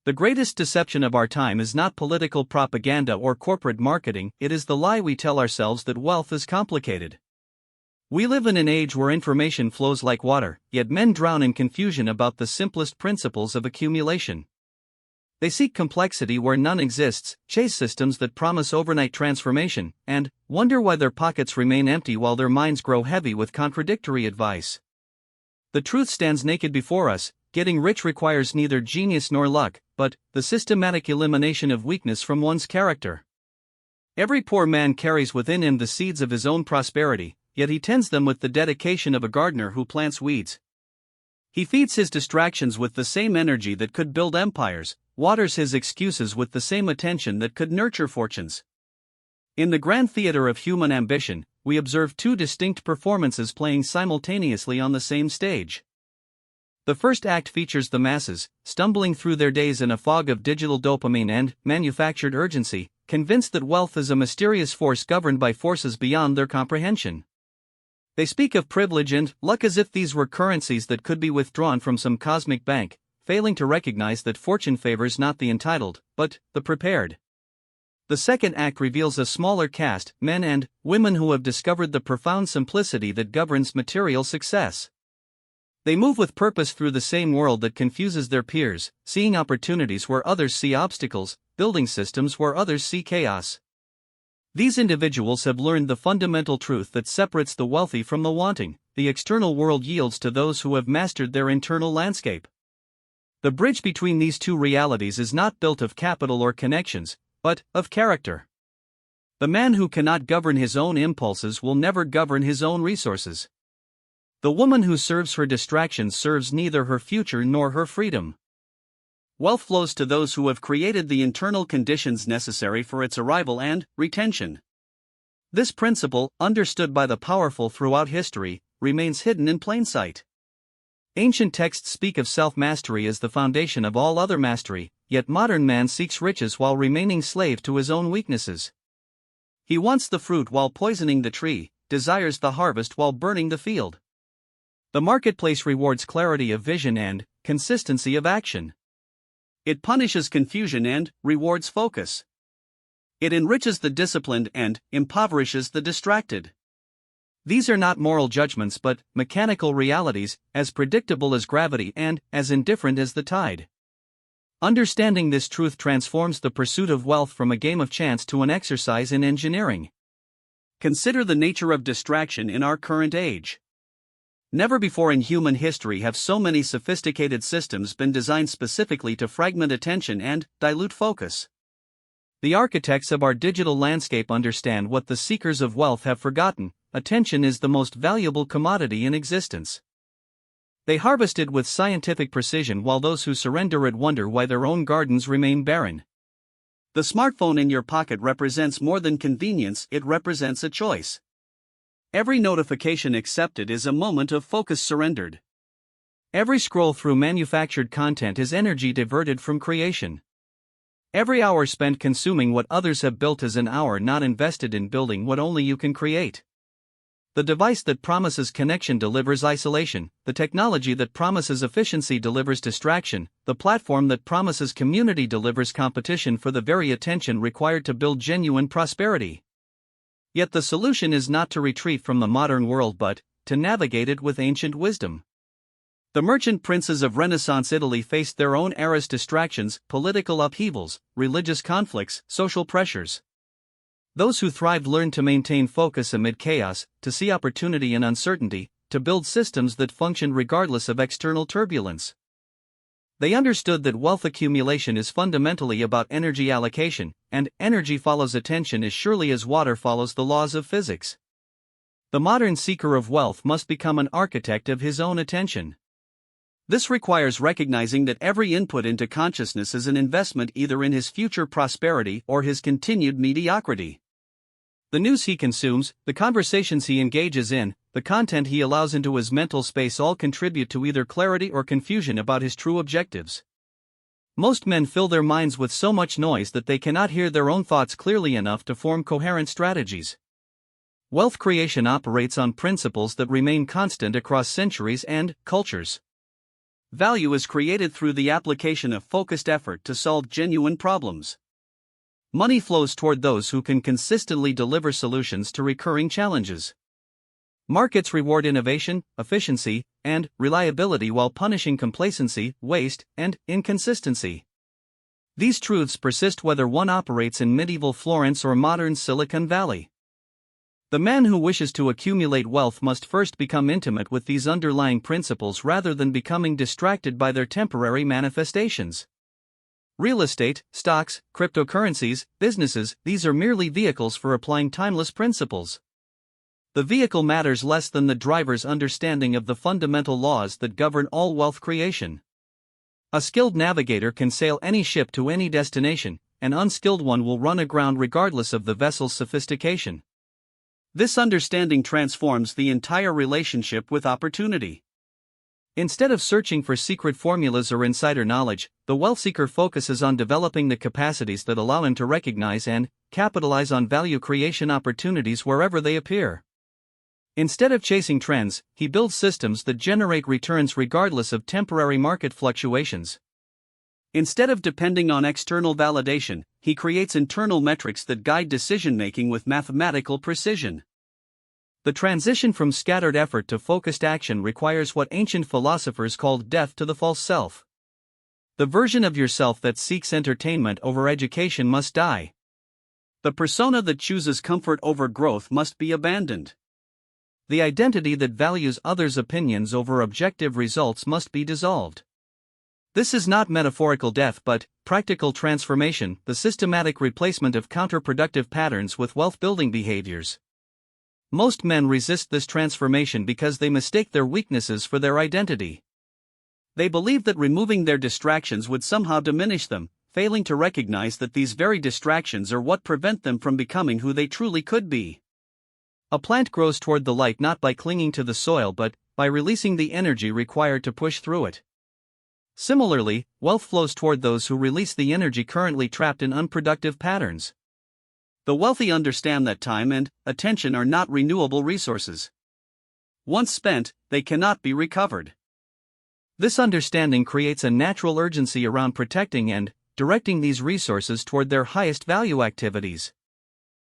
The greatest deception of our time is not political propaganda or corporate marketing, it is the lie we tell ourselves that wealth is complicated. We live in an age where information flows like water, yet men drown in confusion about the simplest principles of accumulation. They seek complexity where none exists, chase systems that promise overnight transformation, and wonder why their pockets remain empty while their minds grow heavy with contradictory advice. The truth stands naked before us. Getting rich requires neither genius nor luck, but the systematic elimination of weakness from one's character. Every poor man carries within him the seeds of his own prosperity, yet he tends them with the dedication of a gardener who plants weeds. He feeds his distractions with the same energy that could build empires, waters his excuses with the same attention that could nurture fortunes. In the grand theater of human ambition, we observe two distinct performances playing simultaneously on the same stage. The first act features the masses, stumbling through their days in a fog of digital dopamine and manufactured urgency, convinced that wealth is a mysterious force governed by forces beyond their comprehension. They speak of privilege and luck as if these were currencies that could be withdrawn from some cosmic bank, failing to recognize that fortune favors not the entitled, but the prepared. The second act reveals a smaller caste, men and women who have discovered the profound simplicity that governs material success. They move with purpose through the same world that confuses their peers, seeing opportunities where others see obstacles, building systems where others see chaos. These individuals have learned the fundamental truth that separates the wealthy from the wanting: the external world yields to those who have mastered their internal landscape. The bridge between these two realities is not built of capital or connections, but of character. The man who cannot govern his own impulses will never govern his own resources. The woman who serves her distractions serves neither her future nor her freedom. Wealth flows to those who have created the internal conditions necessary for its arrival and retention. This principle, understood by the powerful throughout history, remains hidden in plain sight. Ancient texts speak of self-mastery as the foundation of all other mastery, yet modern man seeks riches while remaining slave to his own weaknesses. He wants the fruit while poisoning the tree, desires the harvest while burning the field. The marketplace rewards clarity of vision and consistency of action. It punishes confusion and rewards focus. It enriches the disciplined and impoverishes the distracted. These are not moral judgments but mechanical realities, as predictable as gravity and as indifferent as the tide. Understanding this truth transforms the pursuit of wealth from a game of chance to an exercise in engineering. Consider the nature of distraction in our current age. Never before in human history have so many sophisticated systems been designed specifically to fragment attention and dilute focus. The architects of our digital landscape understand what the seekers of wealth have forgotten: attention is the most valuable commodity in existence. They harvest it with scientific precision while those who surrender it wonder why their own gardens remain barren. The smartphone in your pocket represents more than convenience, it represents a choice. Every notification accepted is a moment of focus surrendered. Every scroll through manufactured content is energy diverted from creation. Every hour spent consuming what others have built is an hour not invested in building what only you can create. The device that promises connection delivers isolation, the technology that promises efficiency delivers distraction, the platform that promises community delivers competition for the very attention required to build genuine prosperity. Yet the solution is not to retreat from the modern world but to navigate it with ancient wisdom. The merchant princes of Renaissance Italy faced their own era's distractions, political upheavals, religious conflicts, social pressures. Those who thrived learned to maintain focus amid chaos, to see opportunity in uncertainty, to build systems that functioned regardless of external turbulence. They understood that wealth accumulation is fundamentally about energy allocation, and energy follows attention as surely as water follows the laws of physics. The modern seeker of wealth must become an architect of his own attention. This requires recognizing that every input into consciousness is an investment either in his future prosperity or his continued mediocrity. The news he consumes, the conversations he engages in, the content he allows into his mental space all contribute to either clarity or confusion about his true objectives. Most men fill their minds with so much noise that they cannot hear their own thoughts clearly enough to form coherent strategies. Wealth creation operates on principles that remain constant across centuries and cultures. value is created through the application of focused effort to solve genuine problems. Money flows toward those who can consistently deliver solutions to recurring challenges. Markets reward innovation, efficiency, and reliability while punishing complacency, waste, and inconsistency. These truths persist whether one operates in medieval Florence or modern Silicon Valley. The man who wishes to accumulate wealth must first become intimate with these underlying principles rather than becoming distracted by their temporary manifestations. Real estate, stocks, cryptocurrencies, businesses, these are merely vehicles for applying timeless principles. The vehicle matters less than the driver's understanding of the fundamental laws that govern all wealth creation. A skilled navigator can sail any ship to any destination, an unskilled one will run aground regardless of the vessel's sophistication. This understanding transforms the entire relationship with opportunity. Instead of searching for secret formulas or insider knowledge, the wealth seeker focuses on developing the capacities that allow him to recognize and capitalize on value creation opportunities wherever they appear. Instead of chasing trends, he builds systems that generate returns regardless of temporary market fluctuations. Instead of depending on external validation, he creates internal metrics that guide decision-making with mathematical precision. The transition from scattered effort to focused action requires what ancient philosophers called death to the false self. The version of yourself that seeks entertainment over education must die. The persona that chooses comfort over growth must be abandoned. The identity that values others' opinions over objective results must be dissolved. This is not metaphorical death but practical transformation, the systematic replacement of counterproductive patterns with wealth-building behaviors. Most men resist this transformation because they mistake their weaknesses for their identity. They believe that removing their distractions would somehow diminish them, failing to recognize that these very distractions are what prevent them from becoming who they truly could be. A plant grows toward the light not by clinging to the soil but by releasing the energy required to push through it. Similarly, wealth flows toward those who release the energy currently trapped in unproductive patterns. The wealthy understand that time and attention are not renewable resources. Once spent, they cannot be recovered. This understanding creates a natural urgency around protecting and directing these resources toward their highest value activities.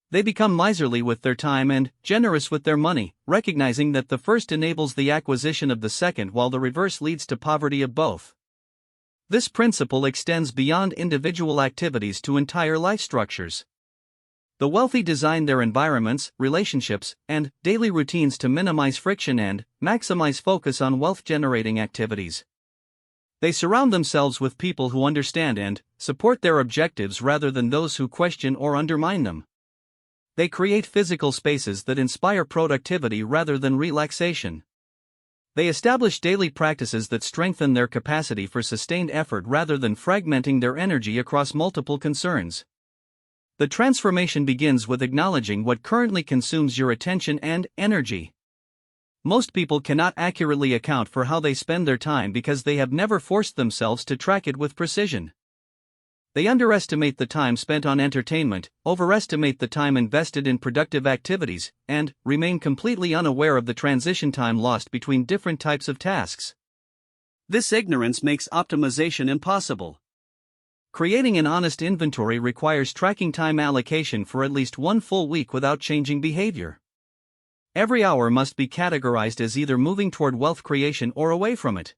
They become miserly with their time and generous with their money, recognizing that the first enables the acquisition of the second while the reverse leads to poverty of both. This principle extends beyond individual activities to entire life structures. The wealthy design their environments, relationships, and daily routines to minimize friction and maximize focus on wealth-generating activities. They surround themselves with people who understand and support their objectives rather than those who question or undermine them. They create physical spaces that inspire productivity rather than relaxation. They establish daily practices that strengthen their capacity for sustained effort rather than fragmenting their energy across multiple concerns. The transformation begins with acknowledging what currently consumes your attention and energy. Most people cannot accurately account for how they spend their time because they have never forced themselves to track it with precision. They underestimate the time spent on entertainment, overestimate the time invested in productive activities, and remain completely unaware of the transition time lost between different types of tasks. This ignorance makes optimization impossible. Creating an honest inventory requires tracking time allocation for at least one full week without changing behavior. Every hour must be categorized as either moving toward wealth creation or away from it.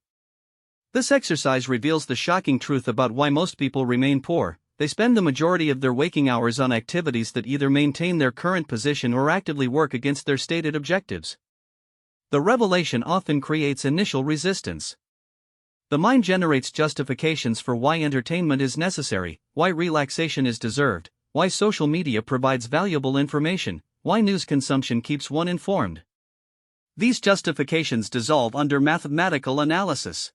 This exercise reveals the shocking truth about why most people remain poor. They spend the majority of their waking hours on activities that either maintain their current position or actively work against their stated objectives. The revelation often creates initial resistance. The mind generates justifications for why entertainment is necessary, why relaxation is deserved, why social media provides valuable information, why news consumption keeps one informed. These justifications dissolve under mathematical analysis.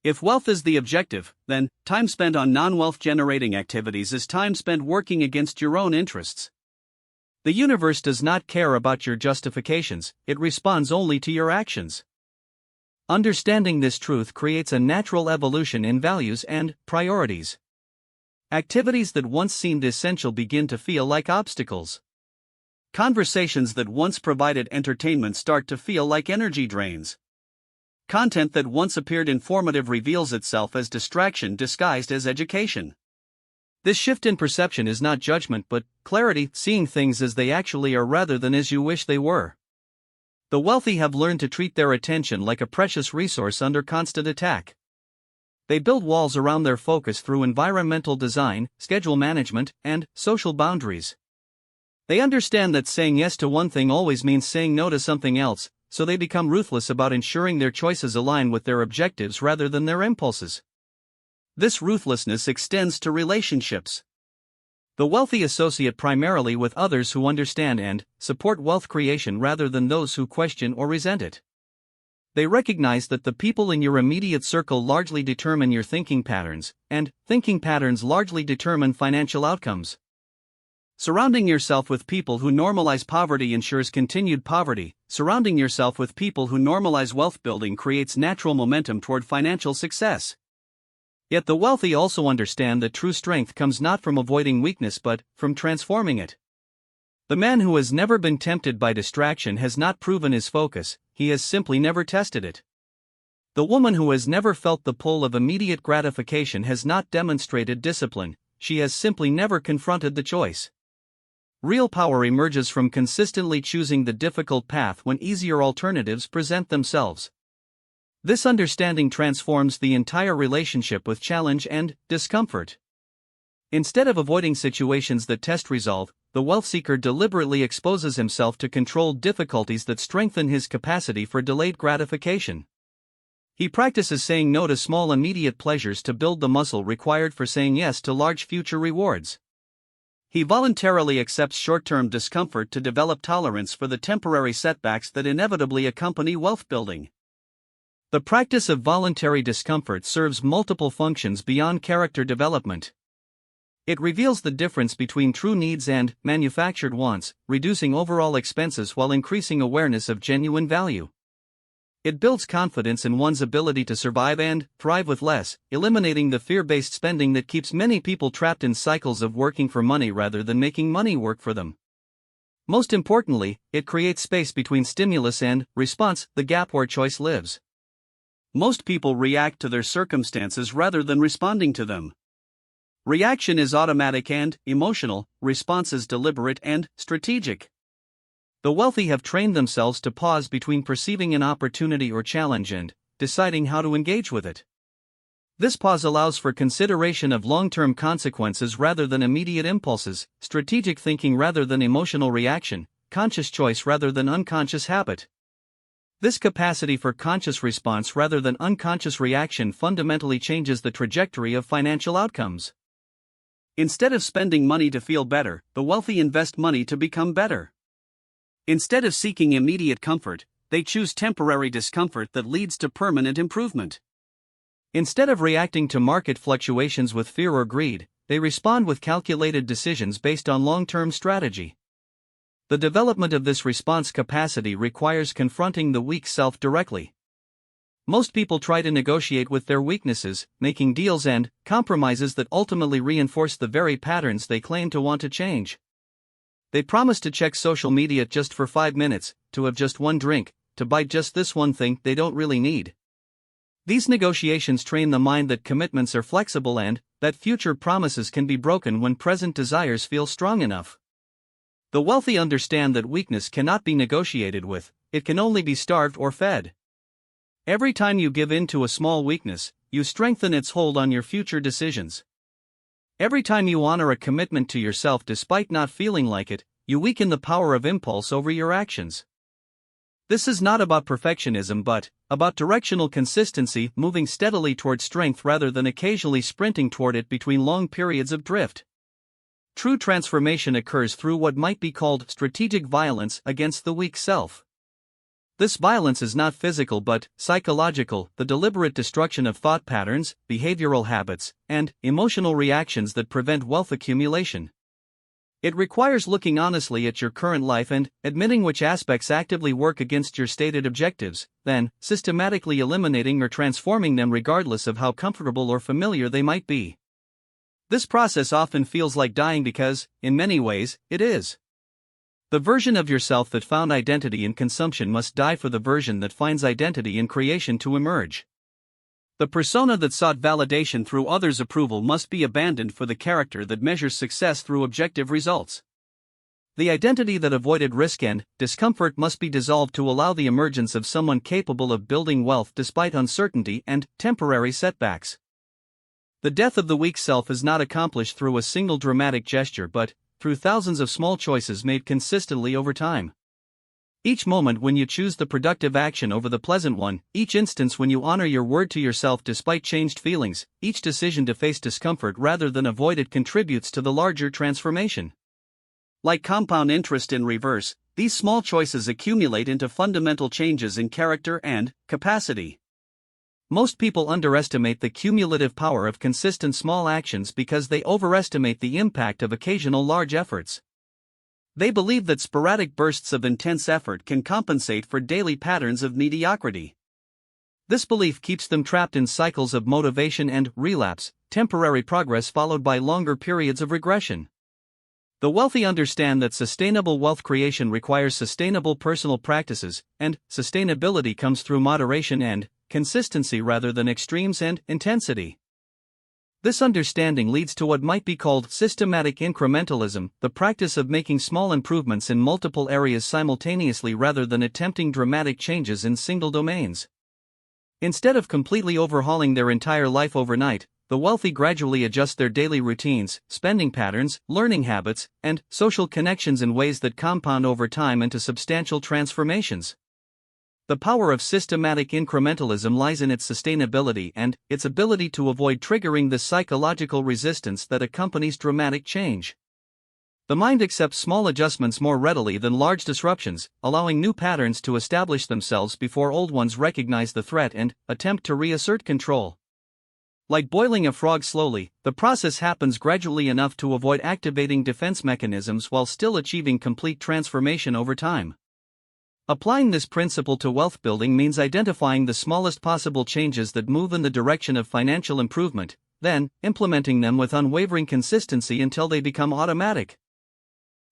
If wealth is the objective, then time spent on non-wealth generating activities is time spent working against your own interests. The universe does not care about your justifications, it responds only to your actions. Understanding this truth creates a natural evolution in values and priorities. Activities that once seemed essential begin to feel like obstacles. Conversations that once provided entertainment start to feel like energy drains. Content that once appeared informative reveals itself as distraction disguised as education. This shift in perception is not judgment but clarity, seeing things as they actually are rather than as you wish they were. The wealthy have learned to treat their attention like a precious resource under constant attack. They build walls around their focus through environmental design, schedule management, and social boundaries. They understand that saying yes to one thing always means saying no to something else, so they become ruthless about ensuring their choices align with their objectives rather than their impulses. This ruthlessness extends to relationships. The wealthy associate primarily with others who understand and support wealth creation rather than those who question or resent it. They recognize that the people in your immediate circle largely determine your thinking patterns, and thinking patterns largely determine financial outcomes. Surrounding yourself with people who normalize poverty ensures continued poverty. Surrounding yourself with people who normalize wealth building creates natural momentum toward financial success. Yet the wealthy also understand that true strength comes not from avoiding weakness but from transforming it. The man who has never been tempted by distraction has not proven his focus, he has simply never tested it. The woman who has never felt the pull of immediate gratification has not demonstrated discipline, she has simply never confronted the choice. Real power emerges from consistently choosing the difficult path when easier alternatives present themselves. This understanding transforms the entire relationship with challenge and discomfort. Instead of avoiding situations that test resolve, the wealth seeker deliberately exposes himself to controlled difficulties that strengthen his capacity for delayed gratification. He practices saying no to small immediate pleasures to build the muscle required for saying yes to large future rewards. He voluntarily accepts short-term discomfort to develop tolerance for the temporary setbacks that inevitably accompany wealth building. The practice of voluntary discomfort serves multiple functions beyond character development. It reveals the difference between true needs and manufactured wants, reducing overall expenses while increasing awareness of genuine value. It builds confidence in one's ability to survive and thrive with less, eliminating the fear-based spending that keeps many people trapped in cycles of working for money rather than making money work for them. Most importantly, it creates space between stimulus and response, the gap where choice lives. Most people react to their circumstances rather than responding to them. Reaction is automatic and emotional, response is deliberate and strategic. The wealthy have trained themselves to pause between perceiving an opportunity or challenge and deciding how to engage with it. This pause allows for consideration of long-term consequences rather than immediate impulses, strategic thinking rather than emotional reaction, conscious choice rather than unconscious habit. This capacity for conscious response rather than unconscious reaction fundamentally changes the trajectory of financial outcomes. Instead of spending money to feel better, the wealthy invest money to become better. Instead of seeking immediate comfort, they choose temporary discomfort that leads to permanent improvement. Instead of reacting to market fluctuations with fear or greed, they respond with calculated decisions based on long-term strategy. The development of this response capacity requires confronting the weak self directly. Most people try to negotiate with their weaknesses, making deals and compromises that ultimately reinforce the very patterns they claim to want to change. They promise to check social media just for 5 minutes, to have just one drink, to buy just this one thing they don't really need. These negotiations train the mind that commitments are flexible and that future promises can be broken when present desires feel strong enough. The wealthy understand that weakness cannot be negotiated with, it can only be starved or fed. Every time you give in to a small weakness, you strengthen its hold on your future decisions. Every time you honor a commitment to yourself despite not feeling like it, you weaken the power of impulse over your actions. This is not about perfectionism but about directional consistency, moving steadily toward strength rather than occasionally sprinting toward it between long periods of drift. True transformation occurs through what might be called strategic violence against the weak self. This violence is not physical but psychological, the deliberate destruction of thought patterns, behavioral habits, and emotional reactions that prevent wealth accumulation. It requires looking honestly at your current life and admitting which aspects actively work against your stated objectives, then systematically eliminating or transforming them regardless of how comfortable or familiar they might be. This process often feels like dying because, in many ways, it is. The version of yourself that found identity in consumption must die for the version that finds identity in creation to emerge. The persona that sought validation through others' approval must be abandoned for the character that measures success through objective results. The identity that avoided risk and discomfort must be dissolved to allow the emergence of someone capable of building wealth despite uncertainty and temporary setbacks. The death of the weak self is not accomplished through a single dramatic gesture but through thousands of small choices made consistently over time. Each moment when you choose the productive action over the pleasant one, each instance when you honor your word to yourself despite changed feelings, each decision to face discomfort rather than avoid it contributes to the larger transformation. Like compound interest in reverse, these small choices accumulate into fundamental changes in character and capacity. Most people underestimate the cumulative power of consistent small actions because they overestimate the impact of occasional large efforts. They believe that sporadic bursts of intense effort can compensate for daily patterns of mediocrity. This belief keeps them trapped in cycles of motivation and relapse, temporary progress followed by longer periods of regression. The wealthy understand that sustainable wealth creation requires sustainable personal practices, and sustainability comes through moderation and consistency rather than extremes and intensity. This understanding leads to what might be called systematic incrementalism, the practice of making small improvements in multiple areas simultaneously rather than attempting dramatic changes in single domains. Instead of completely overhauling their entire life overnight, the wealthy gradually adjust their daily routines, spending patterns, learning habits, and social connections in ways that compound over time into substantial transformations. The power of systematic incrementalism lies in its sustainability and its ability to avoid triggering the psychological resistance that accompanies dramatic change. The mind accepts small adjustments more readily than large disruptions, allowing new patterns to establish themselves before old ones recognize the threat and attempt to reassert control. Like boiling a frog slowly, the process happens gradually enough to avoid activating defense mechanisms while still achieving complete transformation over time. Applying this principle to wealth building means identifying the smallest possible changes that move in the direction of financial improvement, then implementing them with unwavering consistency until they become automatic.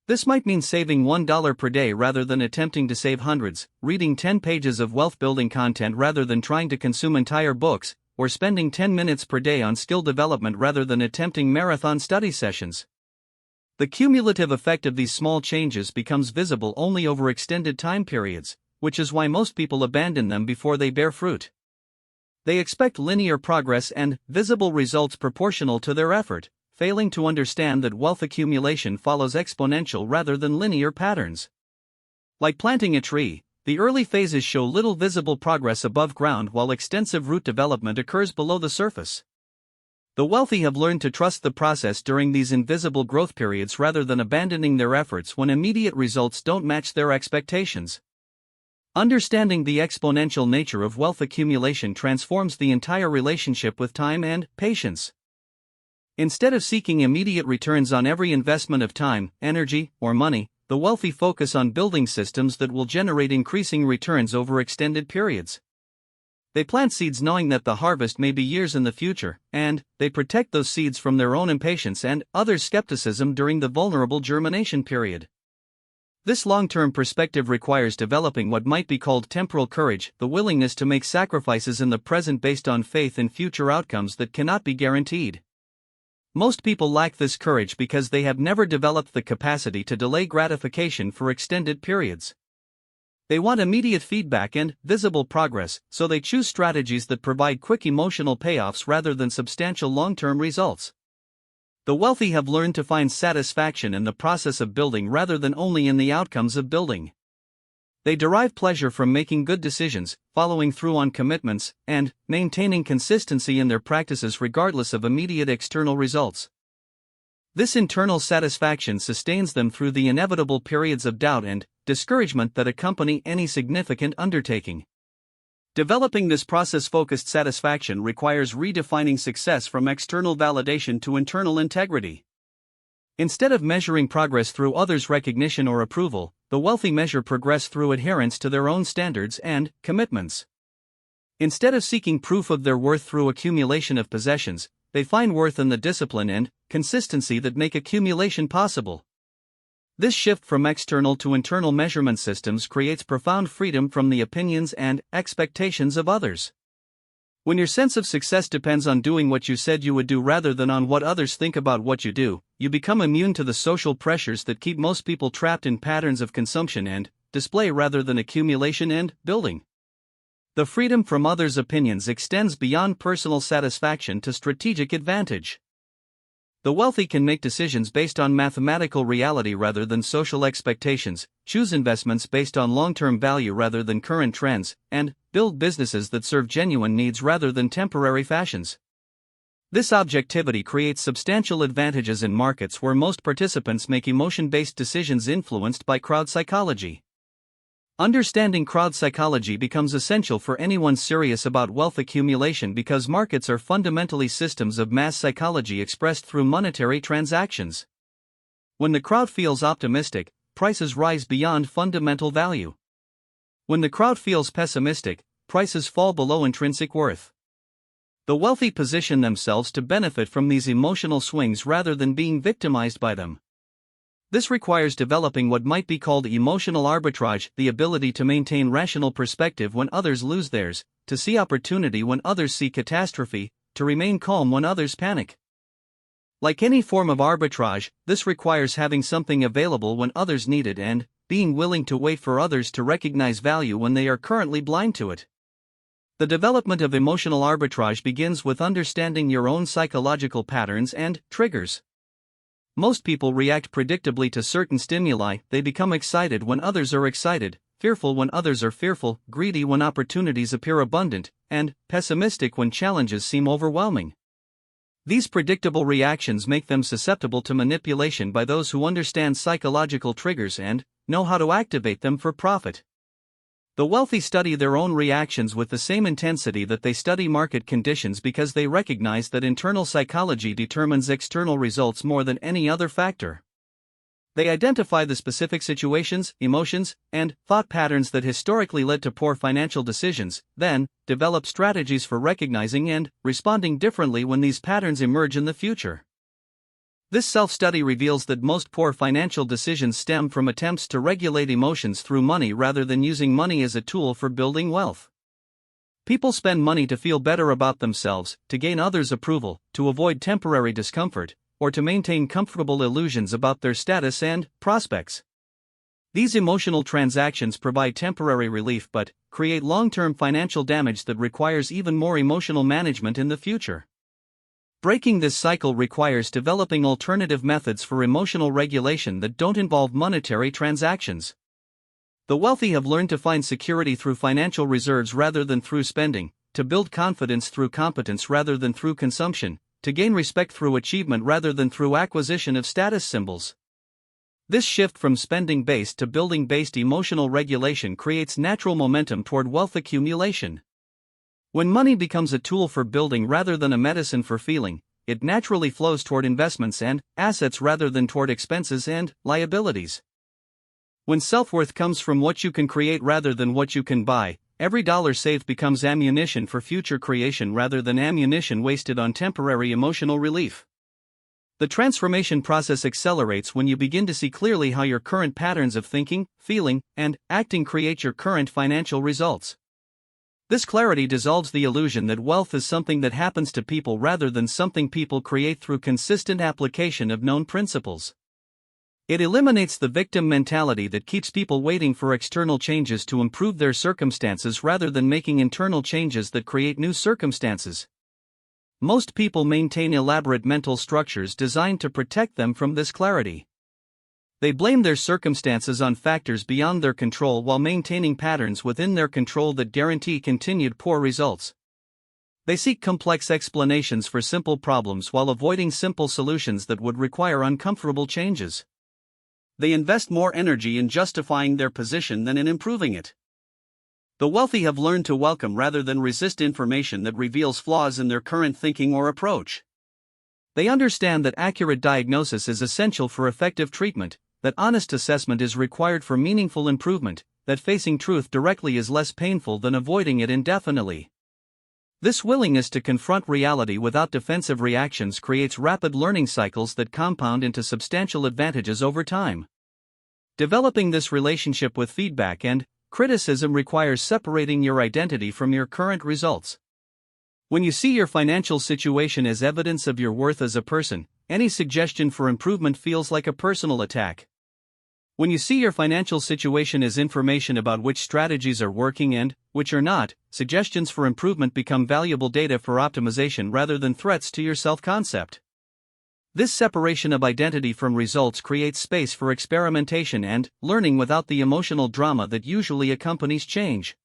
This might mean saving $1 per day rather than attempting to save hundreds, reading 10 pages of wealth building content rather than trying to consume entire books, or spending 10 minutes per day on skill development rather than attempting marathon study sessions. The cumulative effect of these small changes becomes visible only over extended time periods, which is why most people abandon them before they bear fruit. They expect linear progress and visible results proportional to their effort, failing to understand that wealth accumulation follows exponential rather than linear patterns. Like planting a tree, the early phases show little visible progress above ground while extensive root development occurs below the surface. The wealthy have learned to trust the process during these invisible growth periods rather than abandoning their efforts when immediate results don't match their expectations. Understanding the exponential nature of wealth accumulation transforms the entire relationship with time and patience. Instead of seeking immediate returns on every investment of time, energy, or money, the wealthy focus on building systems that will generate increasing returns over extended periods. They plant seeds knowing that the harvest may be years in the future, and they protect those seeds from their own impatience and others' skepticism during the vulnerable germination period. This long-term perspective requires developing what might be called temporal courage, the willingness to make sacrifices in the present based on faith in future outcomes that cannot be guaranteed. Most people lack this courage because they have never developed the capacity to delay gratification for extended periods. They want immediate feedback and visible progress, so they choose strategies that provide quick emotional payoffs rather than substantial long-term results. The wealthy have learned to find satisfaction in the process of building rather than only in the outcomes of building. They derive pleasure from making good decisions, following through on commitments, and maintaining consistency in their practices regardless of immediate external results. This internal satisfaction sustains them through the inevitable periods of doubt and discouragement that accompany any significant undertaking. Developing this process-focused satisfaction requires redefining success from external validation to internal integrity. Instead of measuring progress through others' recognition or approval, the wealthy measure progress through adherence to their own standards and commitments. Instead of seeking proof of their worth through accumulation of possessions, they find worth in the discipline and consistency that make accumulation possible. This shift from external to internal measurement systems creates profound freedom from the opinions and expectations of others. When your sense of success depends on doing what you said you would do rather than on what others think about what you do, you become immune to the social pressures that keep most people trapped in patterns of consumption and display rather than accumulation and building. The freedom from others' opinions extends beyond personal satisfaction to strategic advantage. The wealthy can make decisions based on mathematical reality rather than social expectations, choose investments based on long-term value rather than current trends, and build businesses that serve genuine needs rather than temporary fashions. This objectivity creates substantial advantages in markets where most participants make emotion-based decisions influenced by crowd psychology. Understanding crowd psychology becomes essential for anyone serious about wealth accumulation because markets are fundamentally systems of mass psychology expressed through monetary transactions. When the crowd feels optimistic, prices rise beyond fundamental value. When the crowd feels pessimistic, prices fall below intrinsic worth. The wealthy position themselves to benefit from these emotional swings rather than being victimized by them. This requires developing what might be called emotional arbitrage, the ability to maintain rational perspective when others lose theirs, to see opportunity when others see catastrophe, to remain calm when others panic. Like any form of arbitrage, this requires having something available when others need it and being willing to wait for others to recognize value when they are currently blind to it. The development of emotional arbitrage begins with understanding your own psychological patterns and triggers. Most people react predictably to certain stimuli. They become excited when others are excited, fearful when others are fearful, greedy when opportunities appear abundant, and pessimistic when challenges seem overwhelming. These predictable reactions make them susceptible to manipulation by those who understand psychological triggers and know how to activate them for profit. The wealthy study their own reactions with the same intensity that they study market conditions because they recognize that internal psychology determines external results more than any other factor. They identify the specific situations, emotions, and thought patterns that historically led to poor financial decisions, then develop strategies for recognizing and responding differently when these patterns emerge in the future. This self-study reveals that most poor financial decisions stem from attempts to regulate emotions through money rather than using money as a tool for building wealth. People spend money to feel better about themselves, to gain others' approval, to avoid temporary discomfort, or to maintain comfortable illusions about their status and prospects. These emotional transactions provide temporary relief but create long-term financial damage that requires even more emotional management in the future. Breaking this cycle requires developing alternative methods for emotional regulation that don't involve monetary transactions. The wealthy have learned to find security through financial reserves rather than through spending, to build confidence through competence rather than through consumption, to gain respect through achievement rather than through acquisition of status symbols. This shift from spending-based to building-based emotional regulation creates natural momentum toward wealth accumulation. When money becomes a tool for building rather than a medicine for feeling, it naturally flows toward investments and assets rather than toward expenses and liabilities. When self-worth comes from what you can create rather than what you can buy, every dollar saved becomes ammunition for future creation rather than ammunition wasted on temporary emotional relief. The transformation process accelerates when you begin to see clearly how your current patterns of thinking, feeling, and acting create your current financial results. This clarity dissolves the illusion that wealth is something that happens to people rather than something people create through consistent application of known principles. It eliminates the victim mentality that keeps people waiting for external changes to improve their circumstances rather than making internal changes that create new circumstances. Most people maintain elaborate mental structures designed to protect them from this clarity. They blame their circumstances on factors beyond their control while maintaining patterns within their control that guarantee continued poor results. They seek complex explanations for simple problems while avoiding simple solutions that would require uncomfortable changes. They invest more energy in justifying their position than in improving it. The wealthy have learned to welcome rather than resist information that reveals flaws in their current thinking or approach. They understand that accurate diagnosis is essential for effective treatment, that honest assessment is required for meaningful improvement, that facing truth directly is less painful than avoiding it indefinitely. This willingness to confront reality without defensive reactions creates rapid learning cycles that compound into substantial advantages over time. Developing this relationship with feedback and criticism requires separating your identity from your current results. When you see your financial situation as evidence of your worth as a person, any suggestion for improvement feels like a personal attack. When you see your financial situation as information about which strategies are working and which are not, suggestions for improvement become valuable data for optimization rather than threats to your self-concept. This separation of identity from results creates space for experimentation and learning without the emotional drama that usually accompanies change.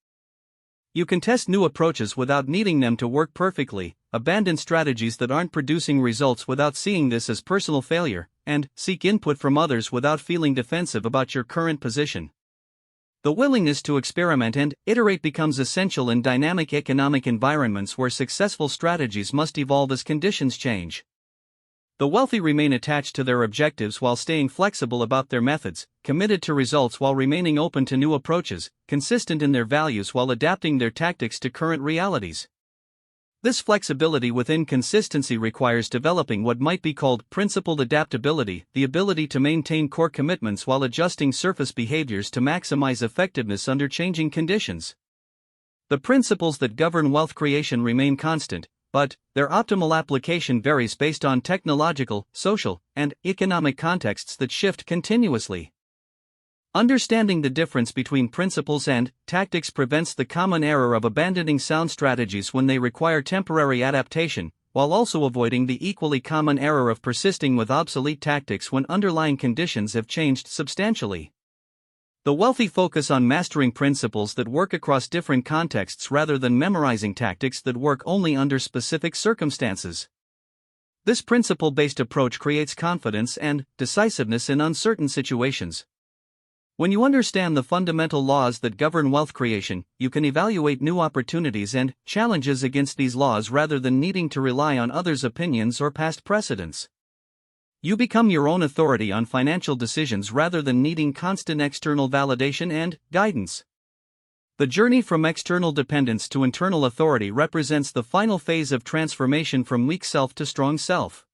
You can test new approaches without needing them to work perfectly, abandon strategies that aren't producing results without seeing this as personal failure, and seek input from others without feeling defensive about your current position. The willingness to experiment and iterate becomes essential in dynamic economic environments where successful strategies must evolve as conditions change. The wealthy remain attached to their objectives while staying flexible about their methods, committed to results while remaining open to new approaches, consistent in their values while adapting their tactics to current realities. This flexibility within consistency requires developing what might be called principled adaptability, the ability to maintain core commitments while adjusting surface behaviors to maximize effectiveness under changing conditions. The principles that govern wealth creation remain constant, but their optimal application varies based on technological, social, and economic contexts that shift continuously. Understanding the difference between principles and tactics prevents the common error of abandoning sound strategies when they require temporary adaptation, while also avoiding the equally common error of persisting with obsolete tactics when underlying conditions have changed substantially. The wealthy focus on mastering principles that work across different contexts rather than memorizing tactics that work only under specific circumstances. This principle-based approach creates confidence and decisiveness in uncertain situations. When you understand the fundamental laws that govern wealth creation, you can evaluate new opportunities and challenges against these laws rather than needing to rely on others' opinions or past precedents. You become your own authority on financial decisions rather than needing constant external validation and guidance. The journey from external dependence to internal authority represents the final phase of transformation from weak self to strong self.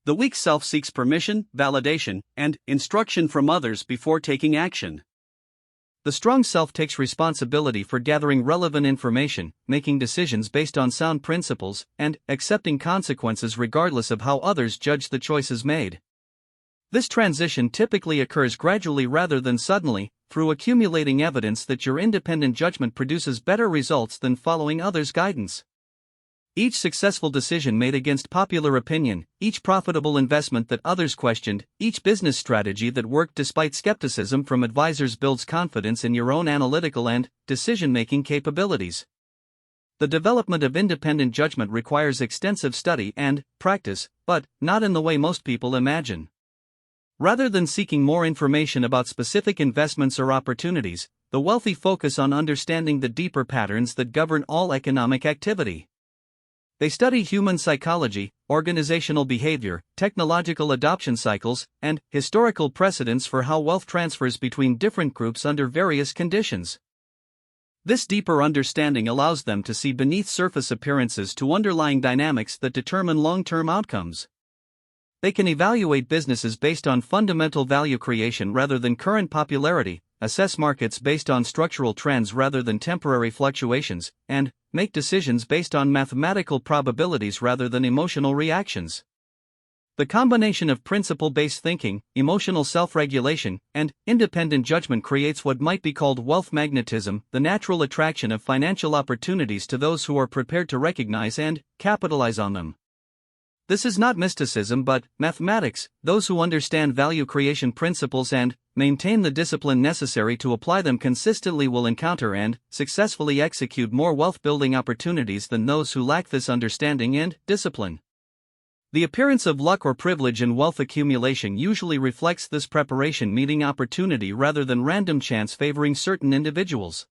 The weak self seeks permission, validation, and instruction from others before taking action. The strong self takes responsibility for gathering relevant information, making decisions based on sound principles, and accepting consequences regardless of how others judge the choices made. This transition typically occurs gradually rather than suddenly, through accumulating evidence that your independent judgment produces better results than following others' guidance. Each successful decision made against popular opinion, each profitable investment that others questioned, each business strategy that worked despite skepticism from advisors builds confidence in your own analytical and decision-making capabilities. The development of independent judgment requires extensive study and practice, but not in the way most people imagine. Rather than seeking more information about specific investments or opportunities, the wealthy focus on understanding the deeper patterns that govern all economic activity. They study human psychology, organizational behavior, technological adoption cycles, and historical precedents for how wealth transfers between different groups under various conditions. This deeper understanding allows them to see beneath surface appearances to underlying dynamics that determine long-term outcomes. They can evaluate businesses based on fundamental value creation rather than current popularity, assess markets based on structural trends rather than temporary fluctuations, and make decisions based on mathematical probabilities rather than emotional reactions. The combination of principle-based thinking, emotional self-regulation, and independent judgment creates what might be called wealth magnetism, the natural attraction of financial opportunities to those who are prepared to recognize and capitalize on them. This is not mysticism but mathematics. Those who understand value creation principles and maintain the discipline necessary to apply them consistently will encounter and successfully execute more wealth-building opportunities than those who lack this understanding and discipline. The appearance of luck or privilege in wealth accumulation usually reflects this preparation meeting opportunity rather than random chance favoring certain individuals.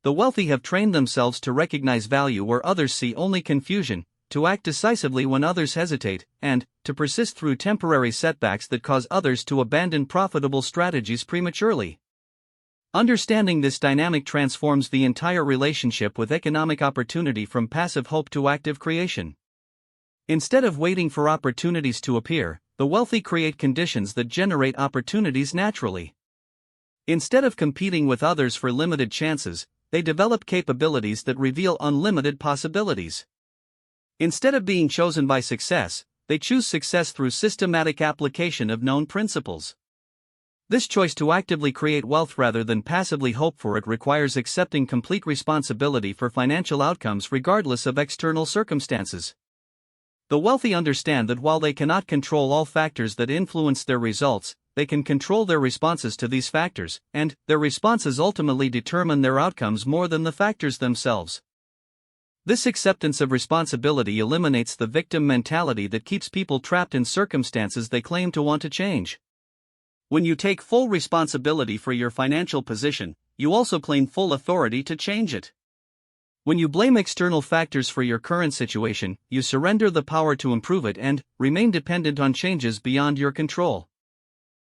The wealthy have trained themselves to recognize value where others see only confusion, to act decisively when others hesitate, and to persist through temporary setbacks that cause others to abandon profitable strategies prematurely. Understanding this dynamic transforms the entire relationship with economic opportunity from passive hope to active creation. Instead of waiting for opportunities to appear, the wealthy create conditions that generate opportunities naturally. Instead of competing with others for limited chances, they develop capabilities that reveal unlimited possibilities. Instead of being chosen by success, they choose success through systematic application of known principles. This choice to actively create wealth rather than passively hope for it requires accepting complete responsibility for financial outcomes regardless of external circumstances. The wealthy understand that while they cannot control all factors that influence their results, they can control their responses to these factors, and their responses ultimately determine their outcomes more than the factors themselves. This acceptance of responsibility eliminates the victim mentality that keeps people trapped in circumstances they claim to want to change. When you take full responsibility for your financial position, you also claim full authority to change it. When you blame external factors for your current situation, you surrender the power to improve it and remain dependent on changes beyond your control.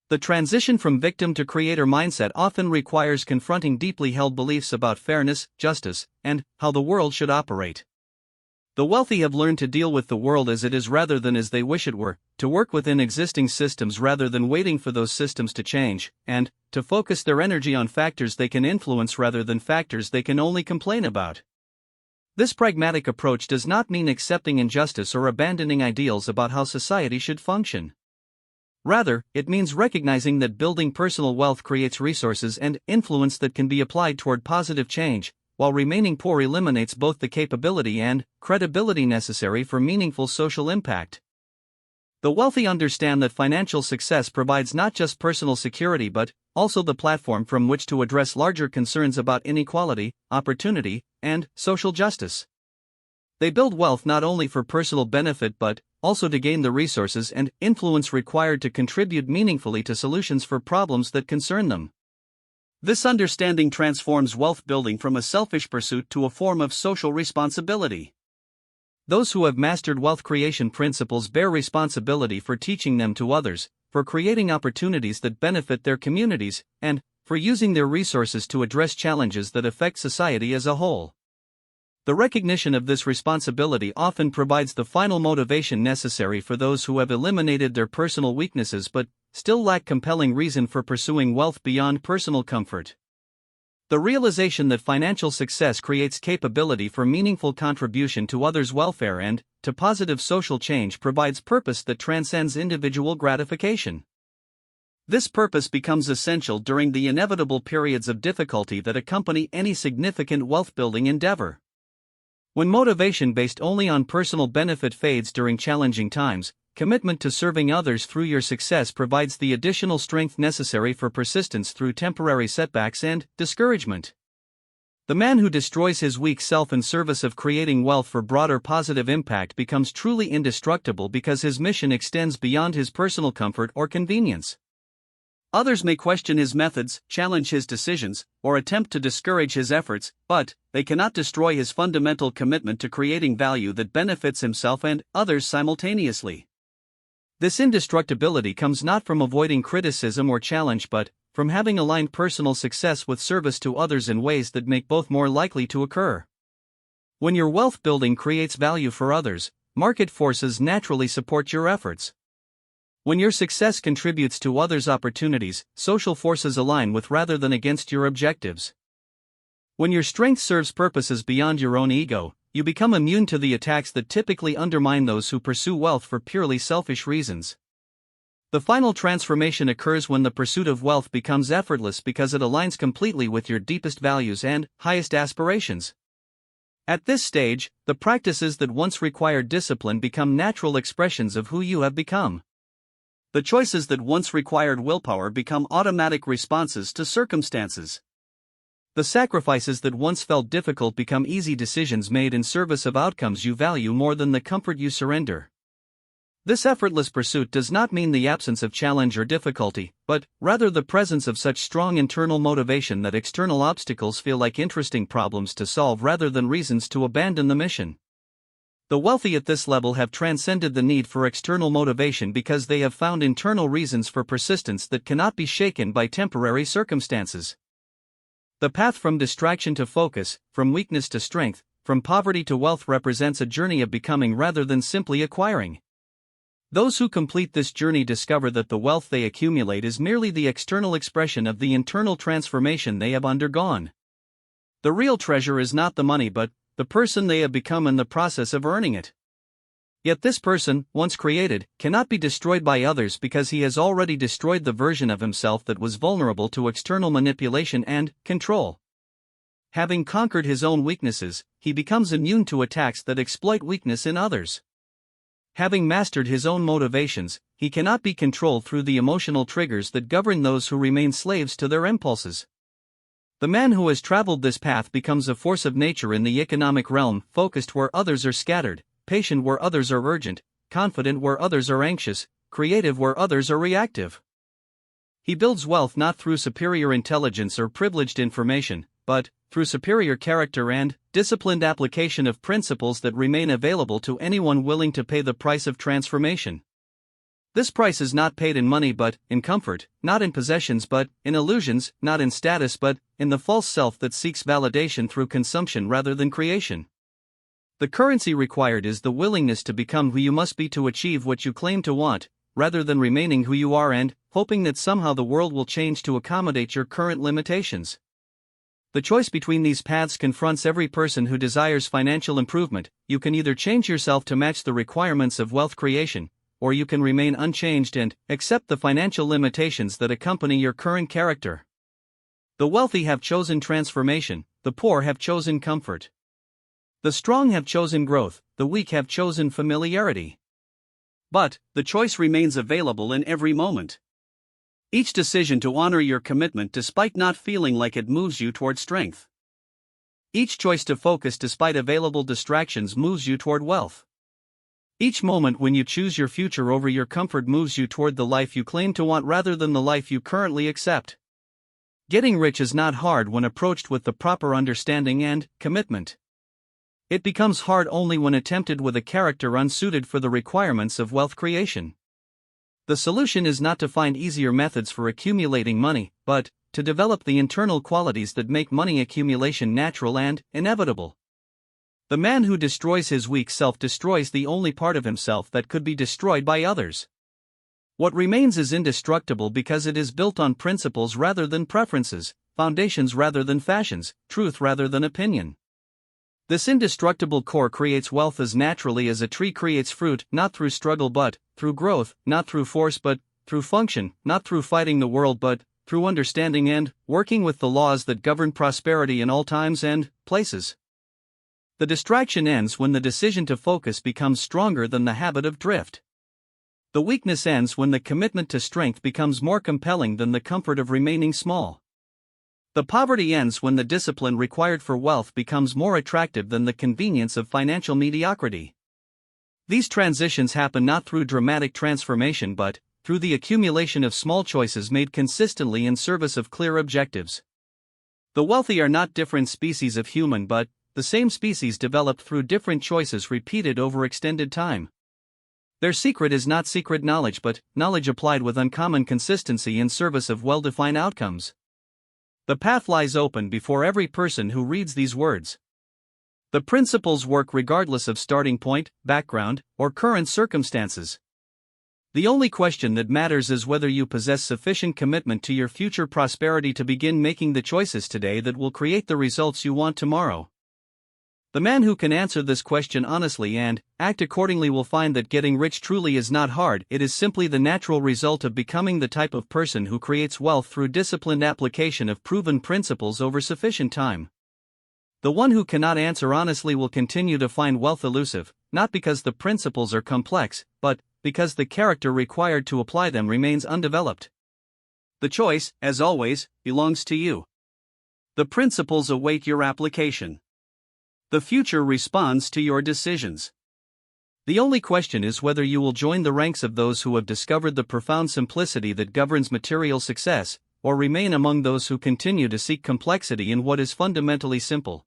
The transition from victim to creator mindset often requires confronting deeply held beliefs about fairness, justice, and how the world should operate. The wealthy have learned to deal with the world as it is rather than as they wish it were, to work within existing systems rather than waiting for those systems to change, and to focus their energy on factors they can influence rather than factors they can only complain about. This pragmatic approach does not mean accepting injustice or abandoning ideals about how society should function. Rather, it means recognizing that building personal wealth creates resources and influence that can be applied toward positive change, while remaining poor eliminates both the capability and credibility necessary for meaningful social impact. The wealthy understand that financial success provides not just personal security but also the platform from which to address larger concerns about inequality, opportunity, and social justice. They build wealth not only for personal benefit but also to gain the resources and influence required to contribute meaningfully to solutions for problems that concern them. This understanding transforms wealth building from a selfish pursuit to a form of social responsibility. Those who have mastered wealth creation principles bear responsibility for teaching them to others, for creating opportunities that benefit their communities, and for using their resources to address challenges that affect society as a whole. The recognition of this responsibility often provides the final motivation necessary for those who have eliminated their personal weaknesses but still lack compelling reason for pursuing wealth beyond personal comfort. The realization that financial success creates capability for meaningful contribution to others' welfare and to positive social change provides purpose that transcends individual gratification. This purpose becomes essential during the inevitable periods of difficulty that accompany any significant wealth-building endeavor. When motivation based only on personal benefit fades during challenging times, commitment to serving others through your success provides the additional strength necessary for persistence through temporary setbacks and discouragement. The man who destroys his weak self in service of creating wealth for broader positive impact becomes truly indestructible because his mission extends beyond his personal comfort or convenience. Others may question his methods, challenge his decisions, or attempt to discourage his efforts, but they cannot destroy his fundamental commitment to creating value that benefits himself and others simultaneously. This indestructibility comes not from avoiding criticism or challenge but from having aligned personal success with service to others in ways that make both more likely to occur. When your wealth building creates value for others, market forces naturally support your efforts. When your success contributes to others' opportunities, social forces align with rather than against your objectives. When your strength serves purposes beyond your own ego, you become immune to the attacks that typically undermine those who pursue wealth for purely selfish reasons. The final transformation occurs when the pursuit of wealth becomes effortless because it aligns completely with your deepest values and highest aspirations. At this stage, the practices that once required discipline become natural expressions of who you have become. The choices that once required willpower become automatic responses to circumstances. The sacrifices that once felt difficult become easy decisions made in service of outcomes you value more than the comfort you surrender. This effortless pursuit does not mean the absence of challenge or difficulty, but rather the presence of such strong internal motivation that external obstacles feel like interesting problems to solve rather than reasons to abandon the mission. The wealthy at this level have transcended the need for external motivation because they have found internal reasons for persistence that cannot be shaken by temporary circumstances. The path from distraction to focus, from weakness to strength, from poverty to wealth represents a journey of becoming rather than simply acquiring. Those who complete this journey discover that the wealth they accumulate is merely the external expression of the internal transformation they have undergone. The real treasure is not the money but the person they have become in the process of earning it. Yet this person, once created, cannot be destroyed by others because he has already destroyed the version of himself that was vulnerable to external manipulation and control. Having conquered his own weaknesses, he becomes immune to attacks that exploit weakness in others. Having mastered his own motivations, he cannot be controlled through the emotional triggers that govern those who remain slaves to their impulses. The man who has traveled this path becomes a force of nature in the economic realm, focused where others are scattered, patient where others are urgent, confident where others are anxious, creative where others are reactive. He builds wealth not through superior intelligence or privileged information, but through superior character and disciplined application of principles that remain available to anyone willing to pay the price of transformation. This price is not paid in money but in comfort, not in possessions but in illusions, not in status but in the false self that seeks validation through consumption rather than creation. The currency required is the willingness to become who you must be to achieve what you claim to want, rather than remaining who you are and hoping that somehow the world will change to accommodate your current limitations. The choice between these paths confronts every person who desires financial improvement. You can either change yourself to match the requirements of wealth creation, or you can remain unchanged and accept the financial limitations that accompany your current character. The wealthy have chosen transformation, the poor have chosen comfort. The strong have chosen growth, the weak have chosen familiarity. But the choice remains available in every moment. Each decision to honor your commitment despite not feeling like it moves you toward strength. Each choice to focus despite available distractions moves you toward wealth. Each moment when you choose your future over your comfort moves you toward the life you claim to want rather than the life you currently accept. Getting rich is not hard when approached with the proper understanding and commitment. It becomes hard only when attempted with a character unsuited for the requirements of wealth creation. The solution is not to find easier methods for accumulating money, but to develop the internal qualities that make money accumulation natural and inevitable. The man who destroys his weak self destroys the only part of himself that could be destroyed by others. What remains is indestructible because it is built on principles rather than preferences, foundations rather than fashions, truth rather than opinion. This indestructible core creates wealth as naturally as a tree creates fruit, not through struggle but through growth, not through force but through function, not through fighting the world but through understanding and working with the laws that govern prosperity in all times and places. The distraction ends when the decision to focus becomes stronger than the habit of drift. The weakness ends when the commitment to strength becomes more compelling than the comfort of remaining small. The poverty ends when the discipline required for wealth becomes more attractive than the convenience of financial mediocrity. These transitions happen not through dramatic transformation but through the accumulation of small choices made consistently in service of clear objectives. The wealthy are not different species of human but the same species developed through different choices repeated over extended time. Their secret is not secret knowledge but knowledge applied with uncommon consistency in service of well-defined outcomes. The path lies open before every person who reads these words. The principles work regardless of starting point, background, or current circumstances. The only question that matters is whether you possess sufficient commitment to your future prosperity to begin making the choices today that will create the results you want tomorrow. The man who can answer this question honestly and act accordingly will find that getting rich truly is not hard, it is simply the natural result of becoming the type of person who creates wealth through disciplined application of proven principles over sufficient time. The one who cannot answer honestly will continue to find wealth elusive, not because the principles are complex, but because the character required to apply them remains undeveloped. The choice, as always, belongs to you. The principles await your application. The future responds to your decisions. The only question is whether you will join the ranks of those who have discovered the profound simplicity that governs material success, or remain among those who continue to seek complexity in what is fundamentally simple.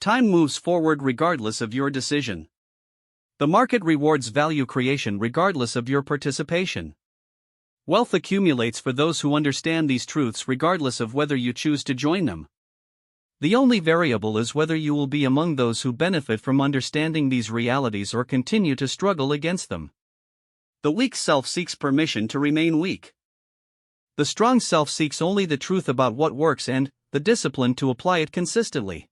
Time moves forward regardless of your decision. The market rewards value creation regardless of your participation. Wealth accumulates for those who understand these truths regardless of whether you choose to join them. The only variable is whether you will be among those who benefit from understanding these realities or continue to struggle against them. The weak self seeks permission to remain weak. The strong self seeks only the truth about what works and the discipline to apply it consistently.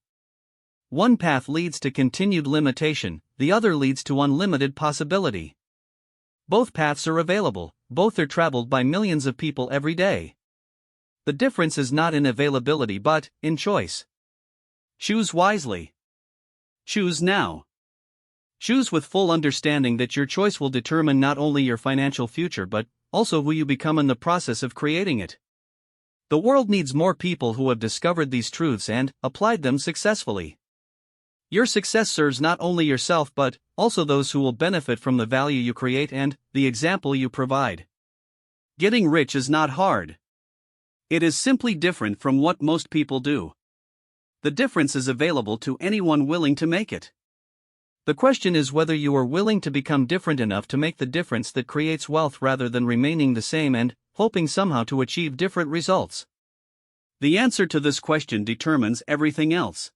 One path leads to continued limitation, the other leads to unlimited possibility. Both paths are available, both are traveled by millions of people every day. The difference is not in availability but in choice. Choose wisely. Choose now. Choose with full understanding that your choice will determine not only your financial future but also who you become in the process of creating it. The world needs more people who have discovered these truths and applied them successfully. Your success serves not only yourself but also those who will benefit from the value you create and the example you provide. Getting rich is not hard. It is simply different from what most people do. The difference is available to anyone willing to make it. The question is whether you are willing to become different enough to make the difference that creates wealth rather than remaining the same and hoping somehow to achieve different results. The answer to this question determines everything else.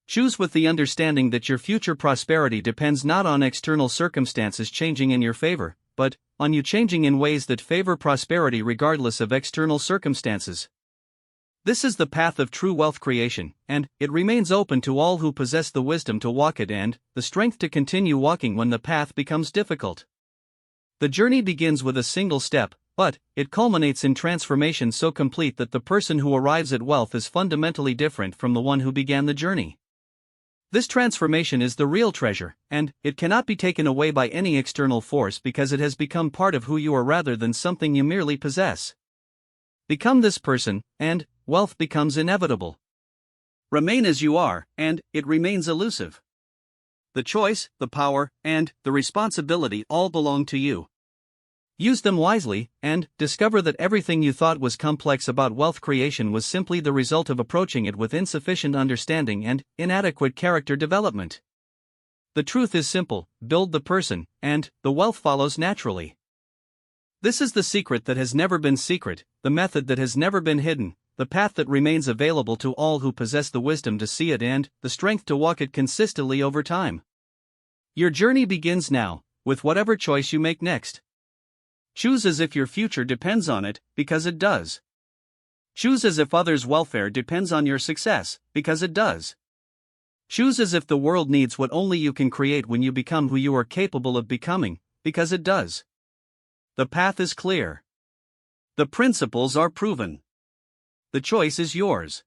Choose with the understanding that your future prosperity depends not on external circumstances changing in your favor, but on you changing in ways that favor prosperity regardless of external circumstances. This is the path of true wealth creation, and it remains open to all who possess the wisdom to walk it and the strength to continue walking when the path becomes difficult. The journey begins with a single step, but it culminates in transformation so complete that the person who arrives at wealth is fundamentally different from the one who began the journey. This transformation is the real treasure, and it cannot be taken away by any external force because it has become part of who you are rather than something you merely possess. Become this person, and wealth becomes inevitable. Remain as you are, and it remains elusive. The choice, the power, and the responsibility all belong to you. Use them wisely, and discover that everything you thought was complex about wealth creation was simply the result of approaching it with insufficient understanding and inadequate character development. The truth is simple: build the person, and the wealth follows naturally. This is the secret that has never been secret, the method that has never been hidden, the path that remains available to all who possess the wisdom to see it and the strength to walk it consistently over time. Your journey begins now, with whatever choice you make next. Choose as if your future depends on it, because it does. Choose as if others' welfare depends on your success, because it does. Choose as if the world needs what only you can create when you become who you are capable of becoming, because it does. The path is clear. The principles are proven. The choice is yours.